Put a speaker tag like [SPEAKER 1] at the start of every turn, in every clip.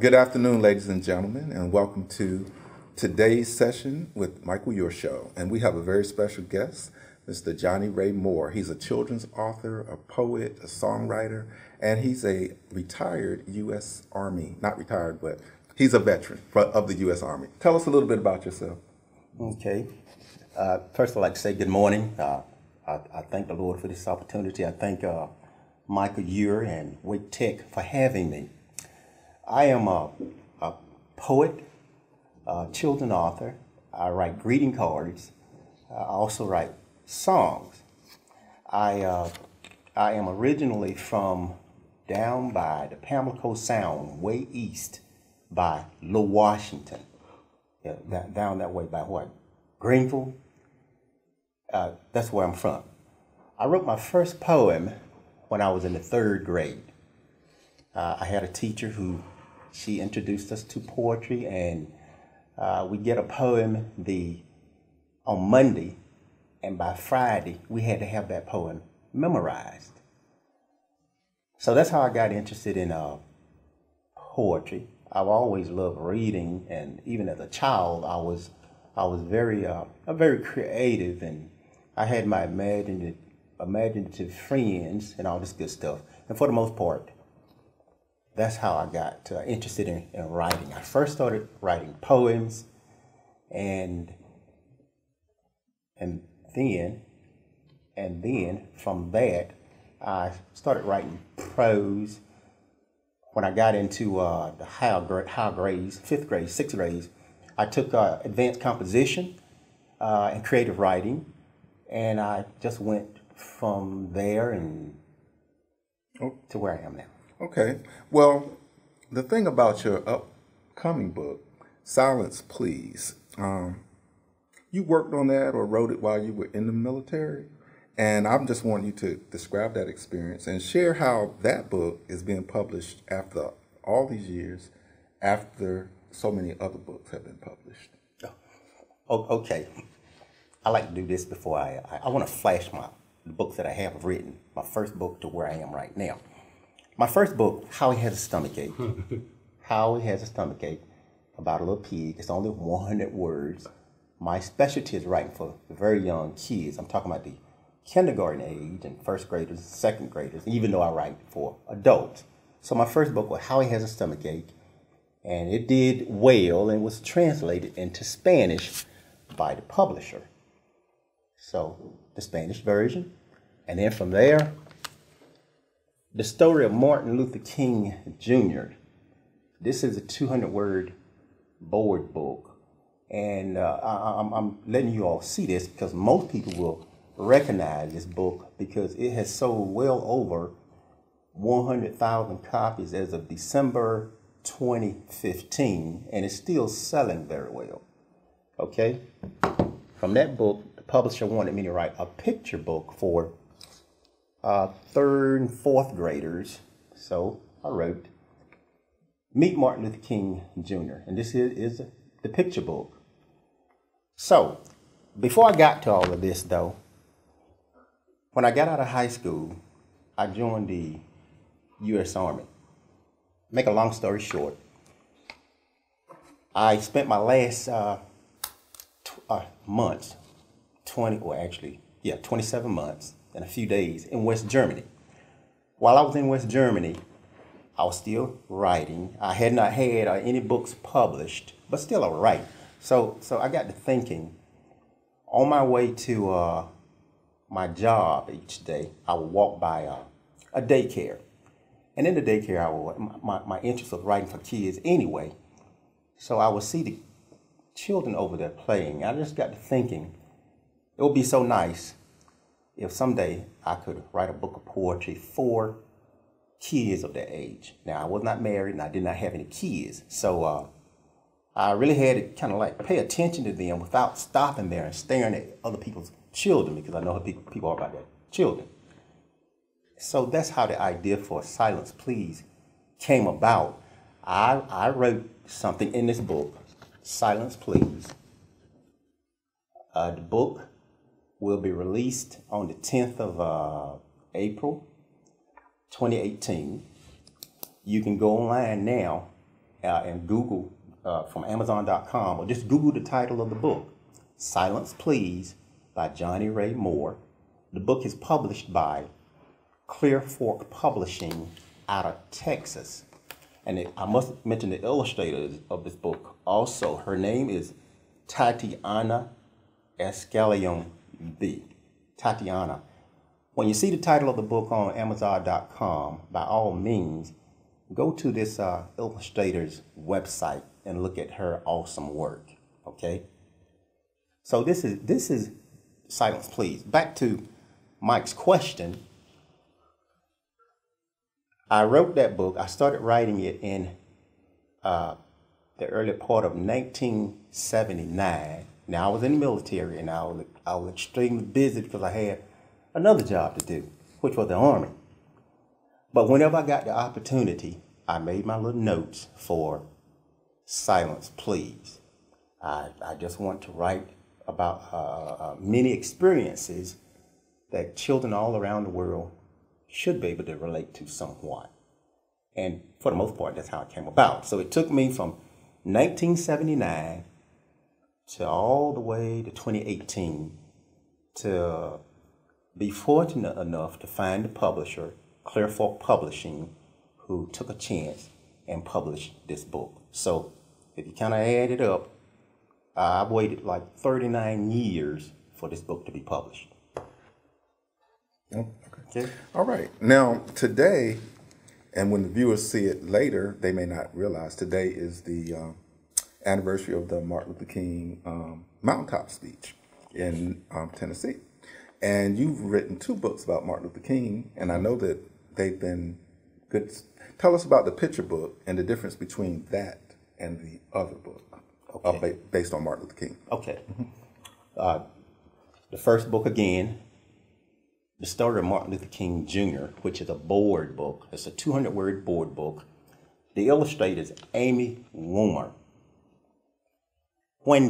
[SPEAKER 1] Good afternoon, ladies and gentlemen, and welcome to today's session with Michael Eure Show. And we have a very special guest, Mr. Johnny Ray Moore. He's a children's author, a poet, a songwriter, and he's a retired U.S. Army, not retired, but he's a veteran of the U.S. Army. Tell us a little bit about yourself.
[SPEAKER 2] Okay. First, I'd like to say good morning. I thank the Lord for this opportunity. I thank Michael Eure and Wake Tech for having me. I am a poet, a children's author. I write greeting cards. I also write songs. I am originally from down by the Pamlico Sound, way east by Little Washington. Yeah, down that way by what? Greenville. That's where I'm from. I wrote my first poem when I was in the 3rd grade. I had a teacher who she introduced us to poetry, and we get a poem on Monday, and by Friday we had to have that poem memorized. So that's how I got interested in poetry. I've always loved reading, and even as a child, I was very creative, and I had my imaginative friends and all this good stuff. And for the most part, that's how I got interested in writing. I first started writing poems, and then from that, I started writing prose. When I got into the higher grades, 5th grade, 6th grades, I took advanced composition and creative writing, and I just went from there and to where I am now.
[SPEAKER 1] Okay. Well, the thing about your upcoming book, Silence Please, you worked on that or wrote it while you were in the military. And I'm just wanting you to describe that experience and share how that book is being published after all these years, after so many other books have been published.
[SPEAKER 2] Oh, okay. I like to do this before I want to flash the books that I have written, my first book to where I am right now. My first book, Howie Has a Stomachache. Howie Has a Stomachache, about a little pig. It's only 100 words. My specialty is writing for very young kids. I'm talking about the kindergarten age and 1st graders, 2nd graders, even though I write for adults. So my first book was Howie Has a Stomachache, and it did well and was translated into Spanish by the publisher. So the Spanish version, and then from there, the story of Martin Luther King Jr. This is a 200-word board book, and I'm letting you all see this because most people will recognize this book because it has sold well over 100,000 copies as of December 2015, and it's still selling very well. Okay? From that book, the publisher wanted me to write a picture book for 3rd and 4th graders. So I wrote Meet Martin Luther King Jr. And this is the picture book. So before I got to all of this though, when I got out of high school, I joined the U.S. Army. Make a long story short, I spent my last months, 27 months and a few days in West Germany. While I was in West Germany, I was still writing. I had not had any books published, but still I would write. So I got to thinking, on my way to my job each day, I would walk by a daycare. And in the daycare, my interest was writing for kids anyway. So I would see the children over there playing. I just got to thinking, it would be so nice if someday I could write a book of poetry for kids of that age. Now, I was not married and I did not have any kids. So I really had to kind of like pay attention to them without stopping there and staring at other people's children, because I know how people are about their children. So that's how the idea for Silence Please came about. I wrote something in this book, Silence Please. The book will be released on the 10th of April 2018. You can go online now and Google from Amazon.com, or just Google the title of the book, Silence Please by Johnny Ray Moore. The book is published by Clear Fork Publishing out of Texas. And I must mention the illustrator of this book also. Her name is Tatiana Escalion B. Tatiana. When you see the title of the book on Amazon.com, by all means, go to this illustrator's website and look at her awesome work. Okay? So this is Silence Please. Back to Mike's question. I wrote that book. I started writing it in the early part of 1979. Now, I was in the military, and I was extremely busy because I had another job to do, which was the Army. But whenever I got the opportunity, I made my little notes for Silence Please. I just want to write about many experiences that children all around the world should be able to relate to somewhat. And for the most part, that's how it came about. So it took me from 1979 to all the way to 2018 to be fortunate enough to find a publisher, Clear Fork Publishing, who took a chance and published this book. So if you kind of add it up, I've waited like 39 years for this book to be published.
[SPEAKER 1] Okay. All right. Now, today, and when the viewers see it later, they may not realize today is the anniversary of the Martin Luther King mountaintop speech in Tennessee. And you've written 2 books about Martin Luther King, and I know that they've been good. Tell us about the picture book and the difference between that and the other book based on Martin Luther King.
[SPEAKER 2] Okay. The first book, again, The Story of Martin Luther King Jr., which is a board book. It's a 200-word board book. The illustrator is Amy Woomer. When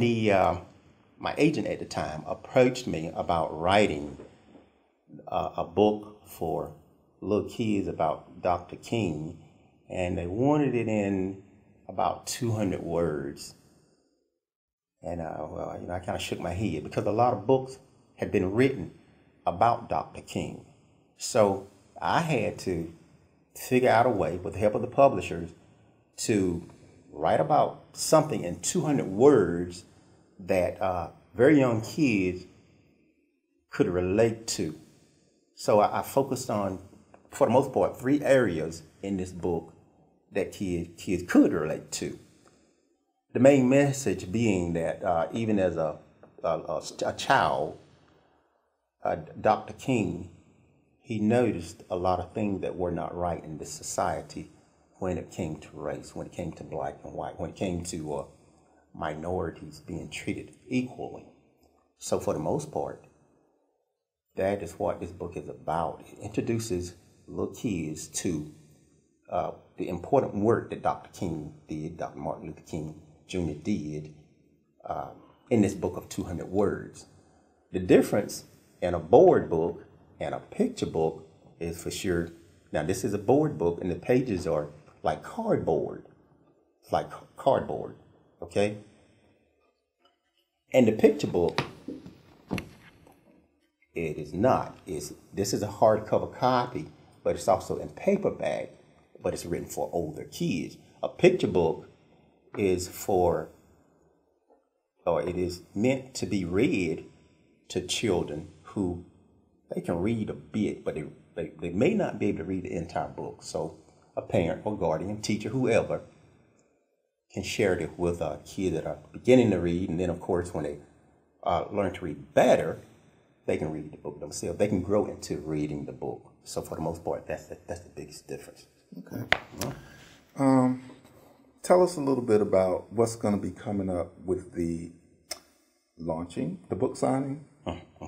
[SPEAKER 2] my agent at the time approached me about writing a book for little kids about Dr. King, and they wanted it in about 200 words, and I kind of shook my head because a lot of books had been written about Dr. King. So I had to figure out a way, with the help of the publishers, to write about something in 200 words that very young kids could relate to. So I focused on, for the most part, 3 areas in this book that kids could relate to. The main message being that even as a child, Dr. King, he noticed a lot of things that were not right in this society when it came to race, when it came to black and white, when it came to minorities being treated equally. So for the most part, that is what this book is about. It introduces little kids to the important work that Dr. King did, Dr. Martin Luther King Jr. did in this book of 200 words. The difference in a board book and a picture book is for sure, now this is a board book and the pages are like cardboard. It's like cardboard, okay? And the picture book, it is not. This is a hardcover copy, but it's also in paperback, but it's written for older kids. A picture book is it is meant to be read to children who they can read a bit, but they may not be able to read the entire book. So a parent or guardian, teacher, whoever, can share it with kids that are beginning to read. And then, of course, when they learn to read better, they can read the book themselves. They can grow into reading the book. So for the most part, that's the biggest difference.
[SPEAKER 1] Okay. Tell us a little bit about what's going to be coming up with the launching, the book signing.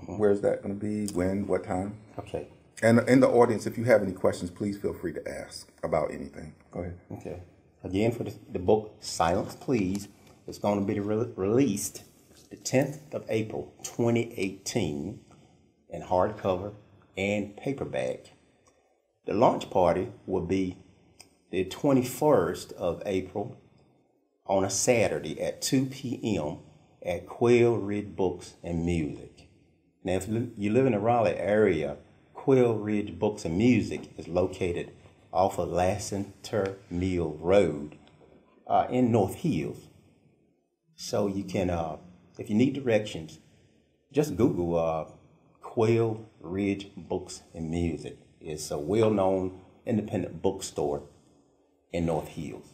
[SPEAKER 1] Where's that going to be? When? What time?
[SPEAKER 2] Okay.
[SPEAKER 1] And in the audience, if you have any questions, please feel free to ask about anything. Go ahead.
[SPEAKER 2] Okay. Again, for the book Silence Please, it's going to be released the 10th of April, 2018, in hardcover and paperback. The launch party will be the 21st of April on a Saturday at 2 p.m. at Quail Ridge Books and Music. Now, if you live in the Raleigh area, Quail Ridge Books and Music is located off of Lassiter Mill Road in North Hills. So you can, if you need directions, just Google Quail Ridge Books and Music. It's a well-known independent bookstore in North Hills.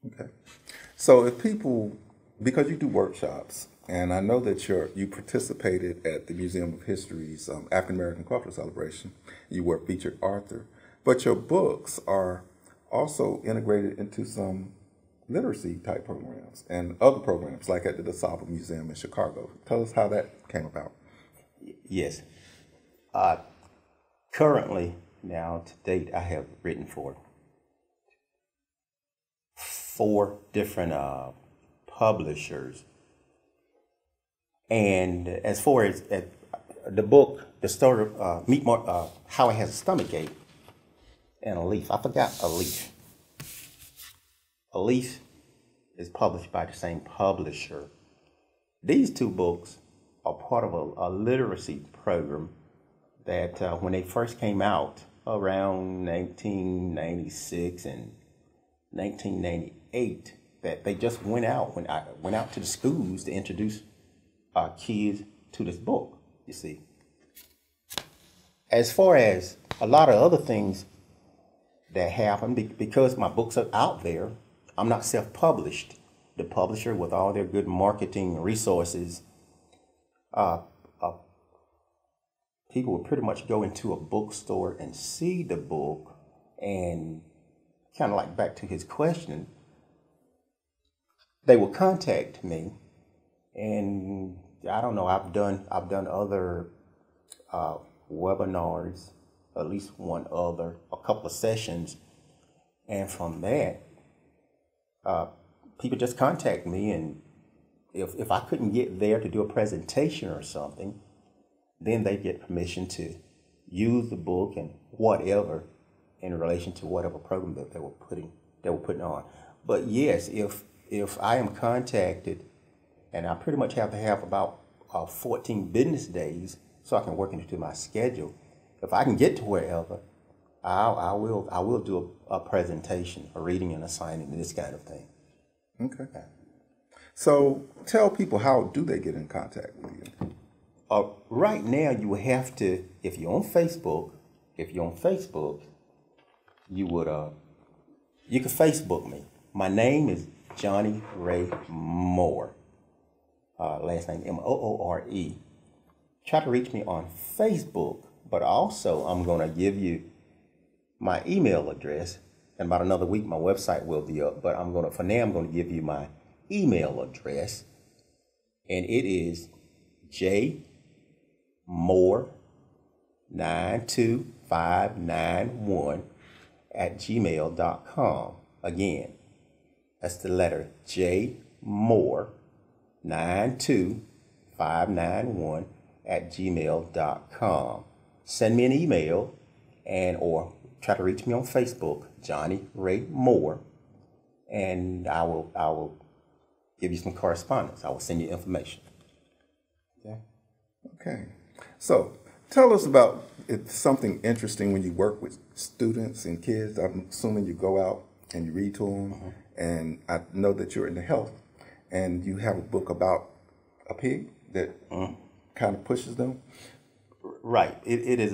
[SPEAKER 1] Okay. So if people, because you do workshops, and I know that you participated at the Museum of History's African American Cultural Celebration, you were a featured author, but your books are also integrated into some literacy type programs and other programs like at the DeSable Museum in Chicago. Tell us how that came about.
[SPEAKER 2] Yes. Currently, now to date, I have written for 4 different publishers. And as far as the book, the story of Meet How I Has a Stomachache and a Leaf. I forgot a Leaf. A Leaf is published by the same publisher. These 2 books are part of a literacy program that when they first came out around 1996 and 1998, that they just went out when I went out to the schools to introduce kids to this book, you see. As far as a lot of other things that happen, because my books are out there, I'm not self-published. The publisher, with all their good marketing resources, people would pretty much go into a bookstore and see the book, and kind of like back to his question, they would contact me, and I don't know, I've done other webinars, at least one other, a couple of sessions, and from that, people just contact me, and if I couldn't get there to do a presentation or something, then they get permission to use the book and whatever in relation to whatever program that they were putting on. But yes, if I am contacted, and I pretty much have to have about 14 business days so I can work into my schedule. If I can get to wherever, I will do a presentation, a reading and a signing, and this kind of thing.
[SPEAKER 1] Okay. So tell people, how do they get in contact with you?
[SPEAKER 2] Right now, you would have to, if you're on Facebook, you would you can Facebook me. My name is Johnny Ray Moore. Last name Moore. Try to reach me on Facebook, but also I'm going to give you my email address. In about another week, my website will be up, but for now, I'm going to give you my email address, and it is jmoore92591 at gmail.com. Again, that's the letter jmoore92591 at gmail.com. Send me an email or try to reach me on Facebook, Johnny Ray Moore, and I will give you some correspondence. I will send you information. Okay.
[SPEAKER 1] Okay. So tell us about something interesting when you work with students and kids. I'm assuming you go out and you read to them, mm-hmm. and I know that you're into health, and you have a book about a pig that kind of pushes them.
[SPEAKER 2] Right. It is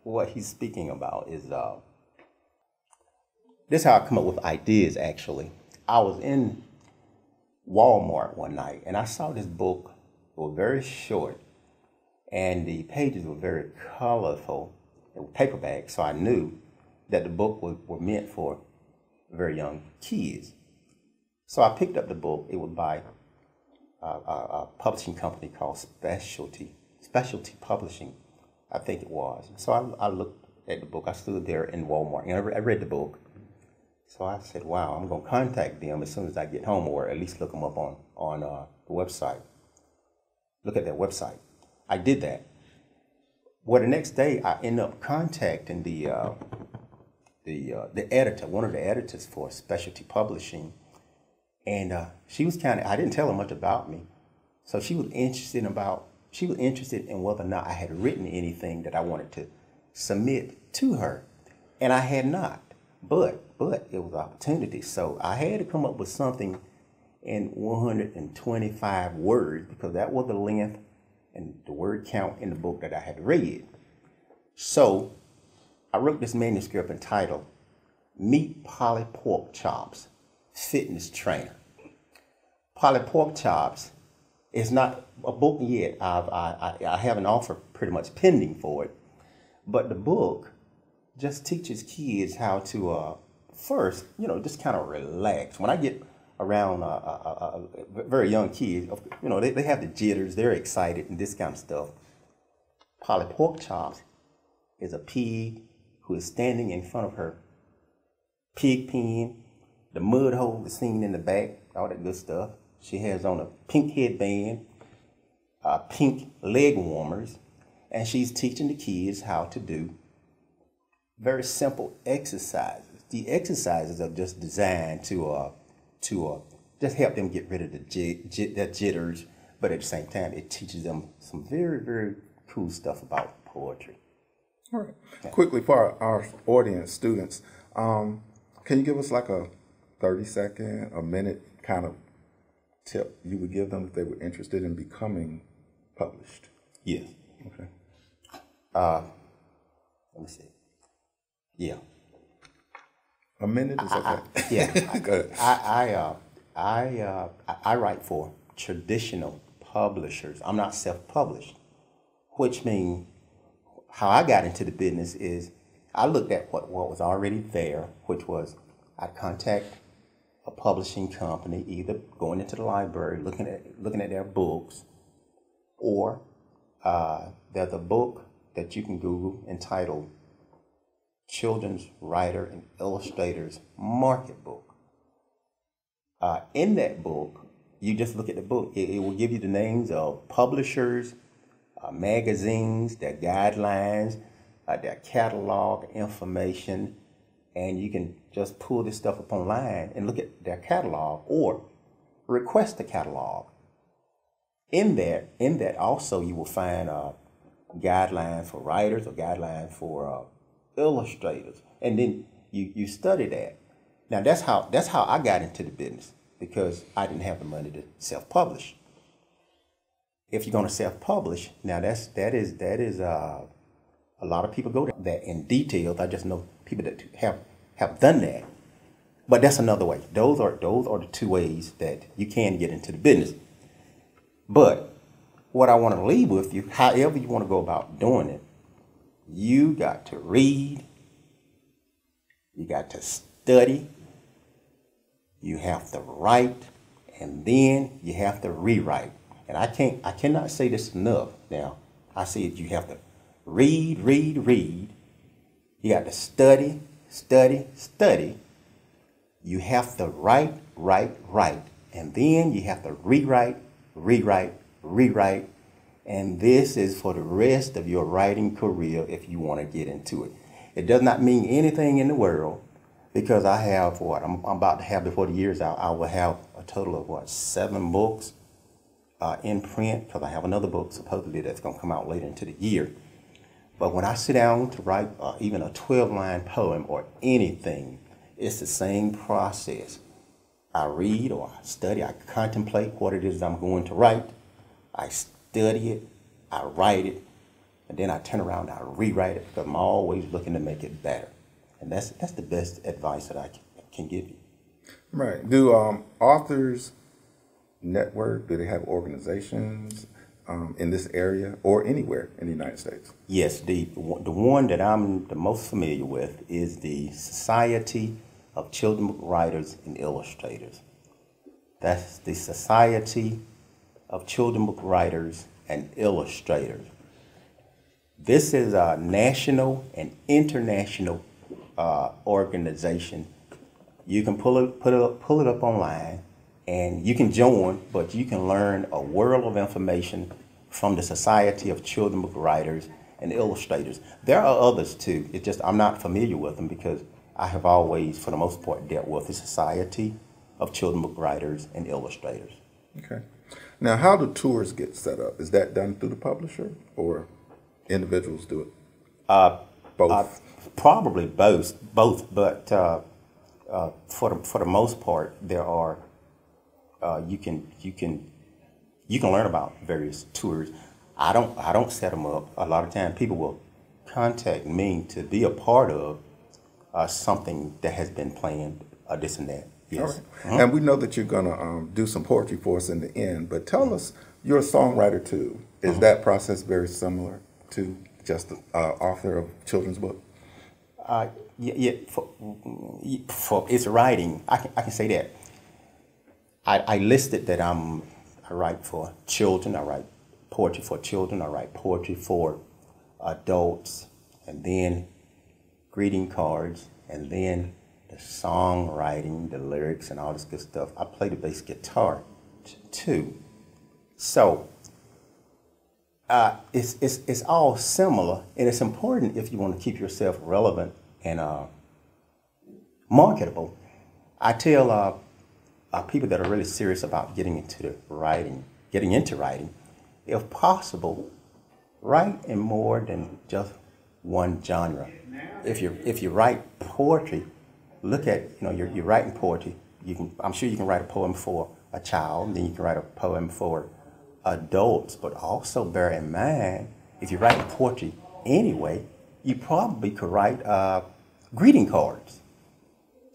[SPEAKER 2] what he's speaking about is this is how I come up with ideas. Actually, I was in Walmart one night and I saw this book. It was very short, and the pages were very colorful. It was paperback, so I knew that the book were meant for very young kids. So I picked up the book. It was by a publishing company called Specialty Publishing, I think it was. So I looked at the book. I stood there in Walmart and I read the book. So I said, wow, I'm going to contact them as soon as I get home, or at least look them up on the website. Look at their website. I did that. Well, the next day I ended up contacting the editor, one of the editors for Specialty Publishing, And she was I didn't tell her much about me. So she was interested in whether or not I had written anything that I wanted to submit to her. And I had not, but it was an opportunity. So I had to come up with something in 125 words, because that was the length and the word count in the book that I had read. So I wrote this manuscript entitled Meet Polly Pork Chops, Fitness Trainer. Polly Pork Chops is not a book yet. I have an offer pretty much pending for it. But the book just teaches kids how to, first, just kind of relax. When I get around very young kids, they have the jitters, they're excited and this kind of stuff. Polly Pork Chops is a pig who is standing in front of her pig pen, the mud hole is seen in the back, all that good stuff. She has on a pink headband, pink leg warmers, and she's teaching the kids how to do very simple exercises. The exercises are just designed to just help them get rid of their jitters, but at the same time, it teaches them some very, very cool stuff about poetry.
[SPEAKER 1] All right. Yeah. Quickly, for our audience, students, can you give us like a 30-second, a minute kind of tip you would give them if they were interested in becoming published?
[SPEAKER 2] Yes.
[SPEAKER 1] Okay.
[SPEAKER 2] Let me see. Yeah.
[SPEAKER 1] A minute is okay.
[SPEAKER 2] Yeah.
[SPEAKER 1] Go ahead.
[SPEAKER 2] I write for traditional publishers. I'm not self-published, which means how I got into the business is I looked at what was already there, which was I'd contact a publishing company, either going into the library, looking at their books, or there's a book that you can Google entitled Children's Writer and Illustrators Market Book. In that book, you just look at the book. It will give you the names of publishers, magazines, their guidelines, their catalog information, and you can just pull this stuff up online and look at their catalog or request a catalog. In that also you will find guidelines for writers or guidelines for illustrators, and then you study that. Now that's how I got into the business, because I didn't have the money to self-publish. If you're going to self-publish, now that is a lot of people go to that in details. I just know people that have done that, but that's another way. Those are the two ways that you can get into the business. But what I want to leave with you, however you want to go about doing it, you got to read, you got to study, you have to write, and then you have to rewrite. And I cannot say this enough. Now, I say that you have to read. You got to study. You have to write. And then you have to rewrite. And this is for the rest of your writing career if you want to get into it. It does not mean anything in the world, because I have I'm about to have, before the year's out, I will have a total of 7 books in print, because I have another book supposedly that's going to come out later into the year. But when I sit down to write even a 12-line poem or anything, it's the same process. I read or I study, I contemplate what it is I'm going to write. I study it, I write it, and then I turn around and I rewrite it, because I'm always looking to make it better. And that's the best advice that I can give you.
[SPEAKER 1] Right. Do authors network? Do they have organizations in this area or anywhere in the United States?
[SPEAKER 2] Yes, the one that I'm the most familiar with is the Society of Children's Book Writers and Illustrators. That's the Society of Children's Book Writers and Illustrators. This is a national and international organization. You can pull it up online, and you can join, but you can learn a world of information from the Society of Children's Book Writers and Illustrators. There are others too. It's just I'm not familiar with them, because I have always, for the most part, dealt with the Society of children's book writers and illustrators.
[SPEAKER 1] Okay. Now, how do tours get set up? Is that done through the publisher or individuals do it? Both.
[SPEAKER 2] Probably both. But for the most part, there are you can learn about various tours. I don't set them up. A lot of times, people will contact me to be a part of something that has been planned, this and that. Yes.
[SPEAKER 1] All right. And we know that you're going to do some poetry for us in the end, but tell us, you're a songwriter too. Is that process very similar to just the author of children's book?
[SPEAKER 2] Yeah. For its writing, I can say that. I listed that I write for children. I write poetry for children. I write poetry for adults, and then greeting cards, and then the songwriting, the lyrics, and all this good stuff. I play the bass guitar too. So it's all similar, and it's important if you want to keep yourself relevant and marketable. I tell people that are really serious about getting into writing, if possible, write in more than just one genre. If you write poetry, look at, you're writing poetry. I'm sure you can write a poem for a child, and then you can write a poem for adults, but also bear in mind, if you're writing poetry anyway, you probably could write greeting cards.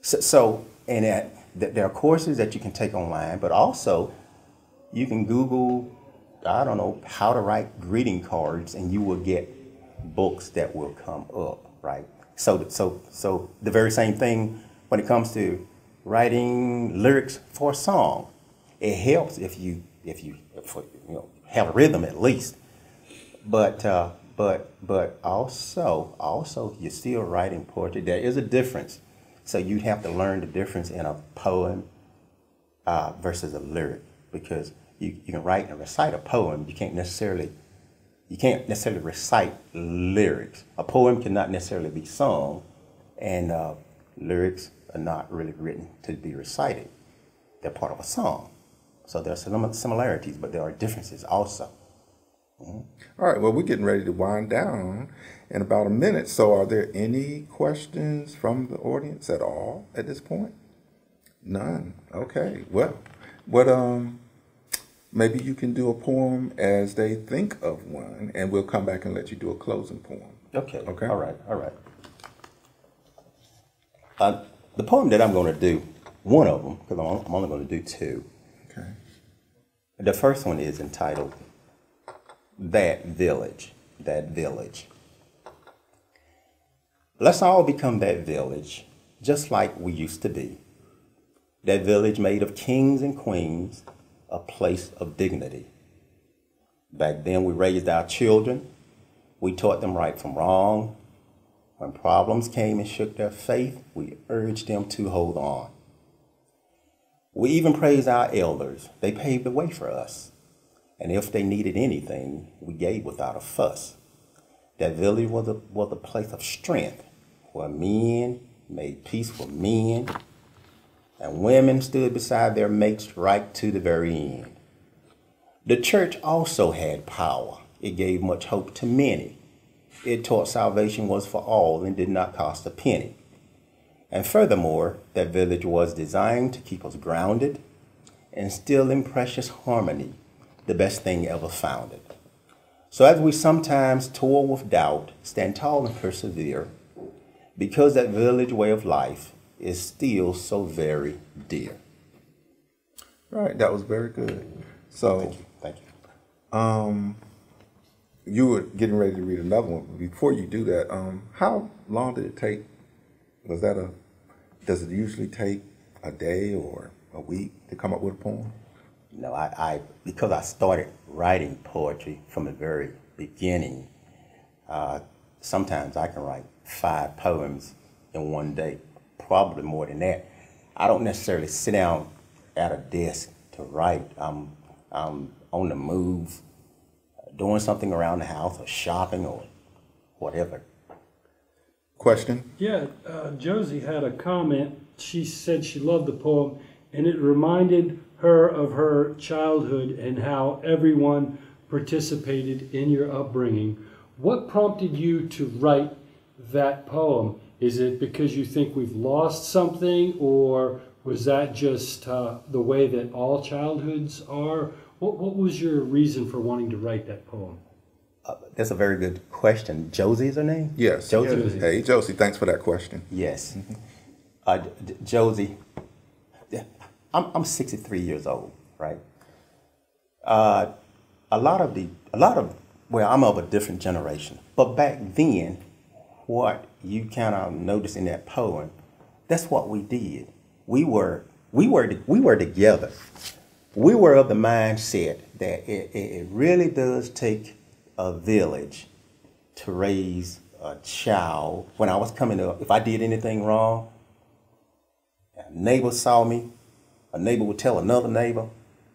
[SPEAKER 2] So there are courses that you can take online, but also you can Google, I don't know, how to write greeting cards, and you will get books that will come up, right? So the very same thing when it comes to writing lyrics for a song. It helps if you have a rhythm at least, but also you're still writing poetry. There is a difference, so you'd have to learn the difference in a poem versus a lyric, because you can write and recite a poem. You can't necessarily recite lyrics. A poem cannot necessarily be sung, and lyrics are not really written to be recited. They're part of a song. So there are some similarities, but there are differences also.
[SPEAKER 1] All right, well, we're getting ready to wind down in about a minute. So are there any questions from the audience at all at this point? None. Okay. Well, maybe you can do a poem as they think of one, and we'll come back and let you do a closing poem.
[SPEAKER 2] Okay.
[SPEAKER 1] Okay.
[SPEAKER 2] All right. The poem that I'm going to do, one of them, because I'm only going to do two.
[SPEAKER 1] Okay.
[SPEAKER 2] The first one is entitled That Village. That Village. Let's all become that village, just like we used to be. That village made of kings and queens, a place of dignity. Back then we raised our children. We taught them right from wrong. When problems came and shook their faith, we urged them to hold on. We even praised our elders. They paved the way for us. And if they needed anything, we gave without a fuss. That village was a place of strength, where men made peace for men, and women stood beside their mates right to the very end. The church also had power. It gave much hope to many. It taught salvation was for all and did not cost a penny. And furthermore, that village was designed to keep us grounded and still in precious harmony, the best thing ever founded. So as we sometimes toil with doubt, stand tall and persevere, because that village way of life is still so very dear.
[SPEAKER 1] Right, that was very good. So,
[SPEAKER 2] Thank you.
[SPEAKER 1] You were getting ready to read another one. Before you do that, how long did it take? Does it usually take a day or a week to come up with a poem?
[SPEAKER 2] No, because I started writing poetry from the very beginning, sometimes I can write 5 poems in one day, probably more than that. I don't necessarily sit down at a desk to write. I'm on the move, doing something around the house or shopping or whatever.
[SPEAKER 1] Question?
[SPEAKER 3] Yeah, Josie had a comment. She said she loved the poem, and it reminded her of her childhood and how everyone participated in your upbringing. What prompted you to write that poem? Is it because you think we've lost something, or was that just the way that all childhoods are? What was your reason for wanting to write that poem?
[SPEAKER 2] That's a very good question. Josie is her name?
[SPEAKER 1] Yes.
[SPEAKER 2] Josie.
[SPEAKER 1] Hey, Josie, thanks for that question.
[SPEAKER 2] Yes. Josie, I'm 63 years old, right? Well, I'm of a different generation. But back then, what you kind of notice in that poem, that's what we did. We were together. We were of the mindset that it really does take a village to raise a child. When I was coming up, if I did anything wrong, a neighbor saw me, a neighbor would tell another neighbor,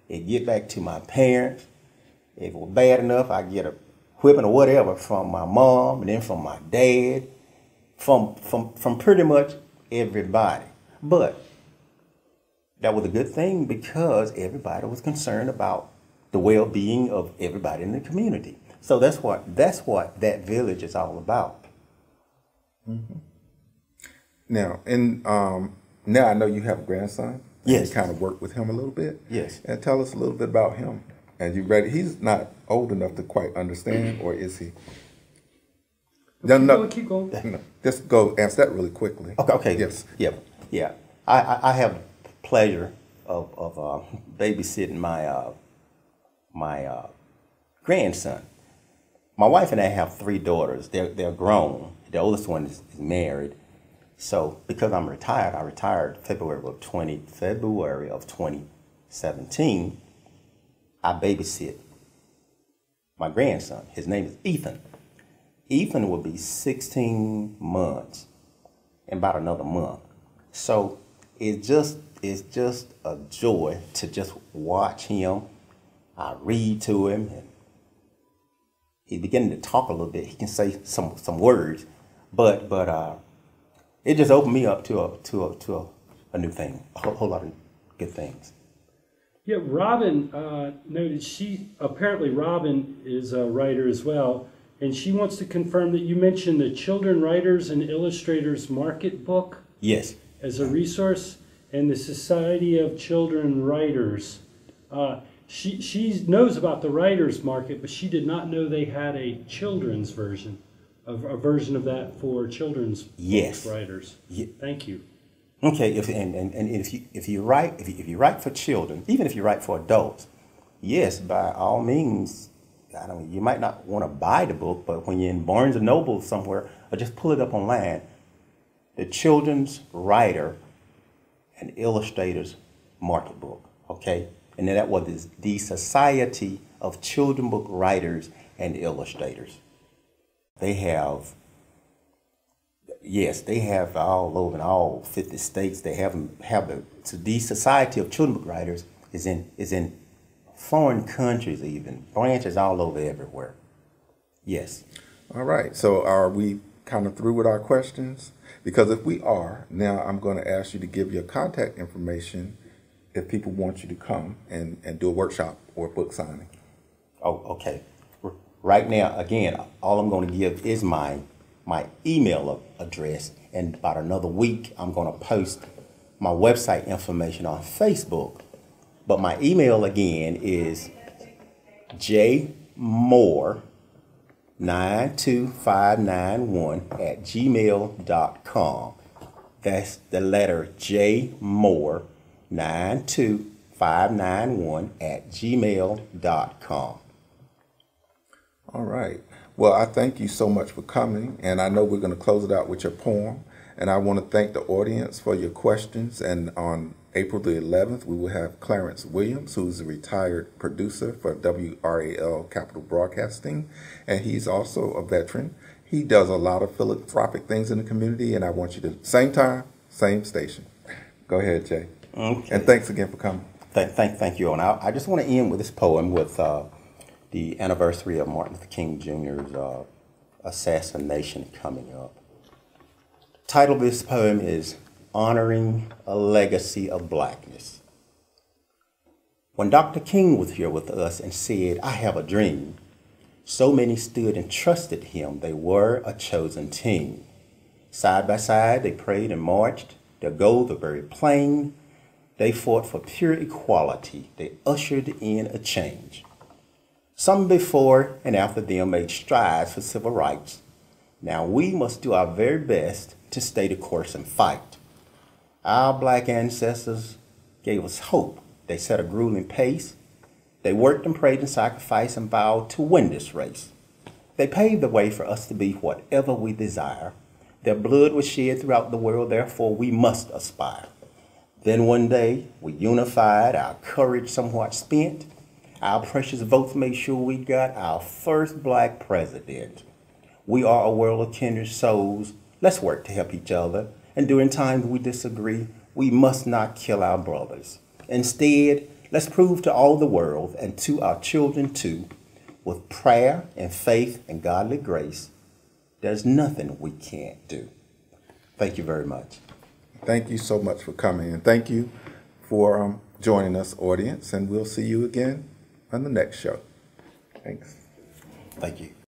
[SPEAKER 2] it'd get back to my parents. If it was bad enough, I'd get a whipping or whatever from my mom, and then from my dad, from pretty much everybody. But that was a good thing because everybody was concerned about the well-being of everybody in the community. So that's what that village is all about.
[SPEAKER 1] Mm-hmm. Now, now I know you have a grandson.
[SPEAKER 2] Yes.
[SPEAKER 1] You kind of work with him a little bit.
[SPEAKER 2] Yes.
[SPEAKER 1] And tell us a little bit about him. And you ready? He's not old enough to quite understand, or is he?
[SPEAKER 3] Keep going.
[SPEAKER 1] No, just go answer that really quickly.
[SPEAKER 2] Okay.
[SPEAKER 1] Yes.
[SPEAKER 2] Yeah. I have the pleasure of babysitting my grandson. My wife and I have 3 daughters. They're grown. The oldest one is married. So because I'm retired, I retired February of 2017. I babysit my grandson. His name is Ethan. Ethan will be 16 months in about another month. So it's just a joy to just watch him. I read to him, and he's beginning to talk a little bit. He can say some words, but it just opened me up to a new thing, a whole lot of good things.
[SPEAKER 3] Yeah, Robin noted Robin is a writer as well, and she wants to confirm that you mentioned the Children Writers and Illustrators Market book.
[SPEAKER 2] Yes.
[SPEAKER 3] As a resource, and the Society of Children Writers. She knows about the writers market, but she did not know they had a children's version, a version of that for children's writers. Yeah. Thank you.
[SPEAKER 2] Okay, if you write for children, even if you write for adults, yes, by all means, you might not want to buy the book, but when you're in Barnes & Noble somewhere, or just pull it up online, the Children's Writer and Illustrators Market book, okay? And then that was the Society of Children Book Writers and Illustrators. They have all over in all 50 states. They have the Society of Children Book Writers is in foreign countries, even branches all over everywhere. Yes.
[SPEAKER 1] All right. So are we kind of through with our questions? Because if we are, now I'm going to ask you to give your contact information if people want you to come and do a workshop or a book signing.
[SPEAKER 2] Oh, okay. Right now, again, all I'm going to give is my email address, and about another week, I'm going to post my website information on Facebook. But my email again is jmoore92591@gmail.com. That's the letter jmoore92591@gmail.com.
[SPEAKER 1] All right. Well, I thank you so much for coming, and I know we're going to close it out with your poem. And I want to thank the audience for your questions. And on April the 11th, we will have Clarence Williams, who's a retired producer for WRAL Capital Broadcasting, and he's also a veteran. He does a lot of philanthropic things in the community, and I want you to, same time, same station. Go ahead, Jay.
[SPEAKER 2] Okay.
[SPEAKER 1] And thanks again for coming.
[SPEAKER 2] Thank you. And I just want to end with this poem with the anniversary of Martin Luther King Jr.'s assassination coming up. The title of this poem is Honoring a Legacy of Blackness. When Dr. King was here with us and said, "I have a dream," so many stood and trusted him. They were a chosen team. Side by side, they prayed and marched. Their goals were very plain. They fought for pure equality. They ushered in a change. Some before and after them made strides for civil rights. Now we must do our very best to stay the course and fight. Our black ancestors gave us hope. They set a grueling pace. They worked and prayed and sacrificed and vowed to win this race. They paved the way for us to be whatever we desire. Their blood was shed throughout the world, therefore we must aspire. Then one day we unified, our courage somewhat spent. Our precious votes made sure we got our first black president. We are a world of kindred souls. Let's work to help each other. And during times we disagree, we must not kill our brothers. Instead, let's prove to all the world and to our children too, with prayer and faith and godly grace, there's nothing we can't do. Thank you very much.
[SPEAKER 1] Thank you so much for coming, and thank you for joining us, audience, and we'll see you again on the next show. Thanks.
[SPEAKER 2] Thank you.